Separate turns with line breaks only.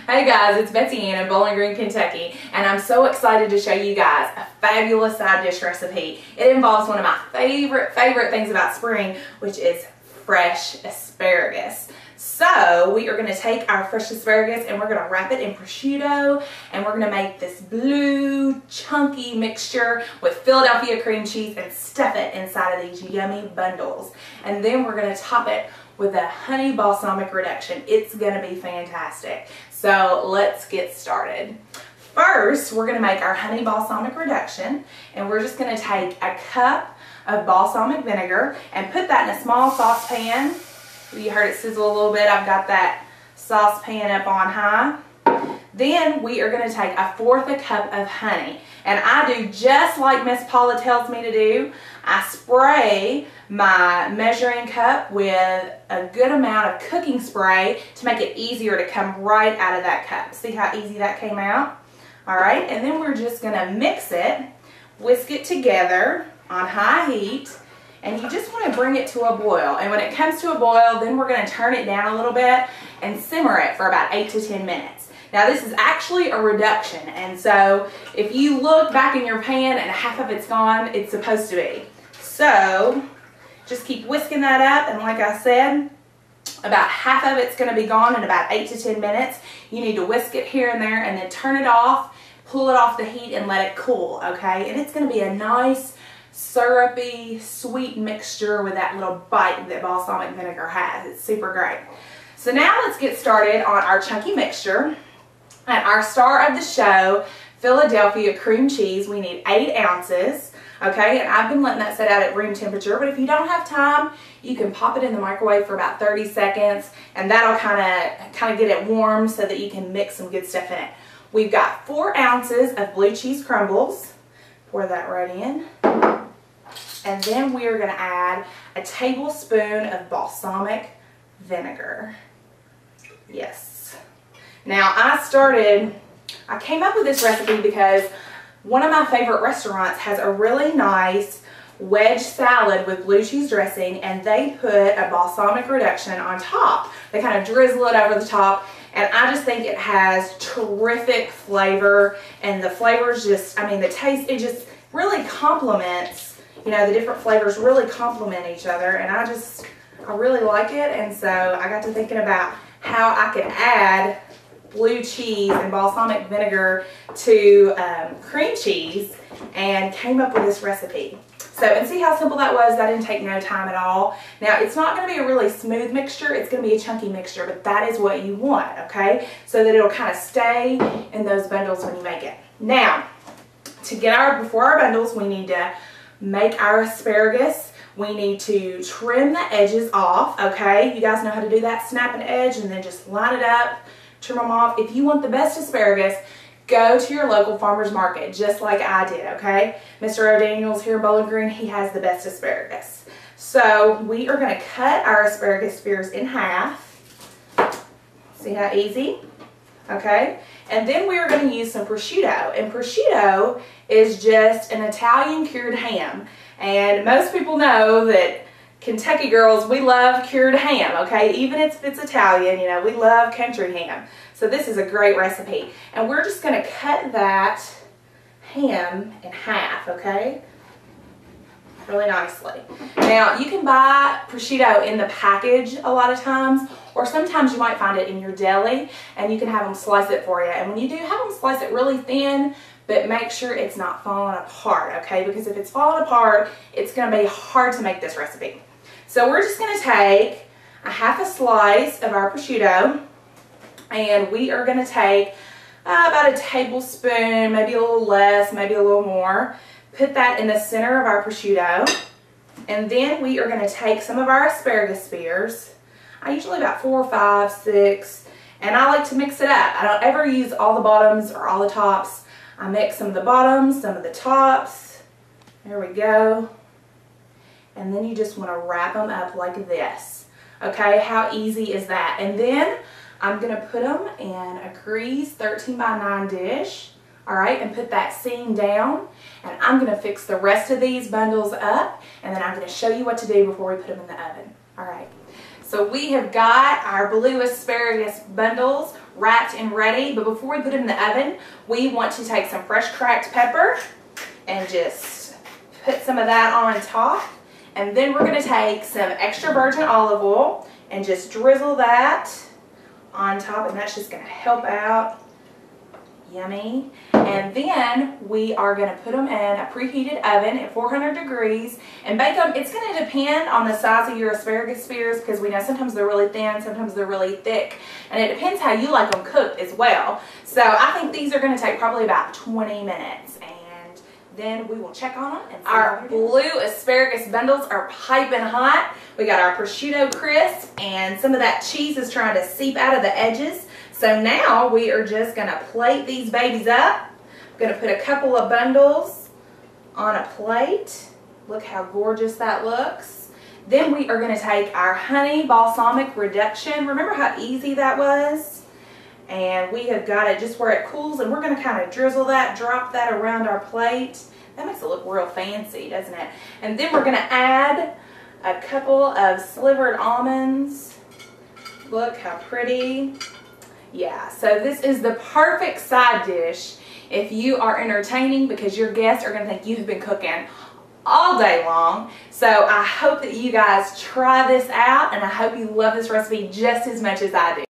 Hey guys, it's Betsy Ann in Bowling Green, Kentucky, and I'm so excited to show you guys a fabulous side dish recipe. It involves one of my favorite things about spring, which is fresh asparagus. So we are going to take our fresh asparagus and we're going to wrap it in prosciutto, and we're going to make this blue chunky mixture with Philadelphia cream cheese and stuff it inside of these yummy bundles. And then we're going to top it with a honey balsamic reduction. It's going to be fantastic. So let's get started. First, we're going to make our honey balsamic reduction, and we're just going to take a cup of balsamic vinegar and put that in a small saucepan. You heard it sizzle a little bit. I've got that saucepan up on high. Then we are going to take 1/4 cup of honey, and I do just like Miss Paula tells me to do. I spray my measuring cup with a good amount of cooking spray to make it easier to come right out of that cup. See how easy that came out? Alright, and then we're just going to mix it, whisk it together on high heat, and you just want to bring it to a boil. And when it comes to a boil, then we're going to turn it down a little bit and simmer it for about 8 to 10 minutes. Now this is actually a reduction, and so if you look back in your pan and half of it's gone, it's supposed to be. So just keep whisking that up, and like I said, about half of it's going to be gone in about 8 to 10 minutes. You need to whisk it here and there and then turn it off, pull it off the heat and let it cool, okay? And it's going to be a nice syrupy, sweet mixture with that little bite that balsamic vinegar has. It's super great. So now let's get started on our chunky mixture. And our star of the show, Philadelphia cream cheese, we need 8 ounces. Okay, and I've been letting that set out at room temperature, but if you don't have time, you can pop it in the microwave for about 30 seconds, and that'll kind of get it warm so that you can mix some good stuff in it. We've got 4 ounces of blue cheese crumbles. Pour that right in. And then we are going to add a tablespoon of balsamic vinegar. Yes. Now I came up with this recipe because one of my favorite restaurants has a really nice wedge salad with blue cheese dressing, and they put a balsamic reduction on top. They kind of drizzle it over the top, and I just think it has terrific flavor, and the flavors just, I mean the taste, it just really complements, you know, the different flavors really complement each other, and I really like it. And so I got to thinking about how I could add blue cheese and balsamic vinegar to cream cheese, and came up with this recipe. So, and see how simple that was? That didn't take no time at all. Now, it's not going to be a really smooth mixture. It's going to be a chunky mixture, but that is what you want, okay? So that it'll kind of stay in those bundles when you make it. Now, before our bundles, we need to make our asparagus. We need to trim the edges off, okay? You guys know how to do that. Snap an edge and then just line it up, trim them off. If you want the best asparagus, go to your local farmer's market, just like I did, okay? Mr. O'Daniel's here in Bowling Green, he has the best asparagus. So we are going to cut our asparagus spears in half. See how easy? Okay? And then we are going to use some prosciutto. And prosciutto is just an Italian cured ham. And most people know that Kentucky girls, we love cured ham, okay? Even if it's Italian, you know, we love country ham. So this is a great recipe. And we're just going to cut that ham in half, okay? Really nicely. Now, you can buy prosciutto in the package a lot of times, or sometimes you might find it in your deli, and you can have them slice it for you. And when you do, have them slice it really thin, but make sure it's not falling apart, okay? Because if it's falling apart, it's going to be hard to make this recipe. So we're just going to take a half a slice of our prosciutto, and we are going to take about a tablespoon, maybe a little less, maybe a little more. Put that in the center of our prosciutto, and then we are going to take some of our asparagus spears. I usually about 4 or 5, 6, and I like to mix it up. I don't ever use all the bottoms or all the tops. I mix some of the bottoms, some of the tops. There we go. And then you just want to wrap them up like this. Okay, how easy is that? And then I'm going to put them in a greased 13 by 9 dish. Alright, and put that seam down. And I'm going to fix the rest of these bundles up, and then I'm going to show you what to do before we put them in the oven. Alright, so we have got our blue asparagus bundles wrapped and ready. But before we put them in the oven, we want to take some fresh cracked pepper and just put some of that on top. And then we're going to take some extra virgin olive oil and just drizzle that on top, and that's just going to help out. Yummy. And then we are going to put them in a preheated oven at 400 degrees and bake them. It's going to depend on the size of your asparagus spears, because we know sometimes they're really thin, sometimes they're really thick, and it depends how you like them cooked as well. So I think these are going to take probably about 20 minutes, and then we will check on them. And our blue asparagus bundles are piping hot. We got our prosciutto crisp, and some of that cheese is trying to seep out of the edges. So now we are just going to plate these babies up. I'm going to put a couple of bundles on a plate. Look how gorgeous that looks. Then we are going to take our honey balsamic reduction. Remember how easy that was? And we have got it just where it cools, and we're going to kind of drizzle that, drop that around our plate. That makes it look real fancy, doesn't it? And then we're going to add a couple of slivered almonds. Look how pretty. Yeah, so this is the perfect side dish if you are entertaining, because your guests are going to think you've been cooking all day long. So I hope that you guys try this out, and I hope you love this recipe just as much as I do.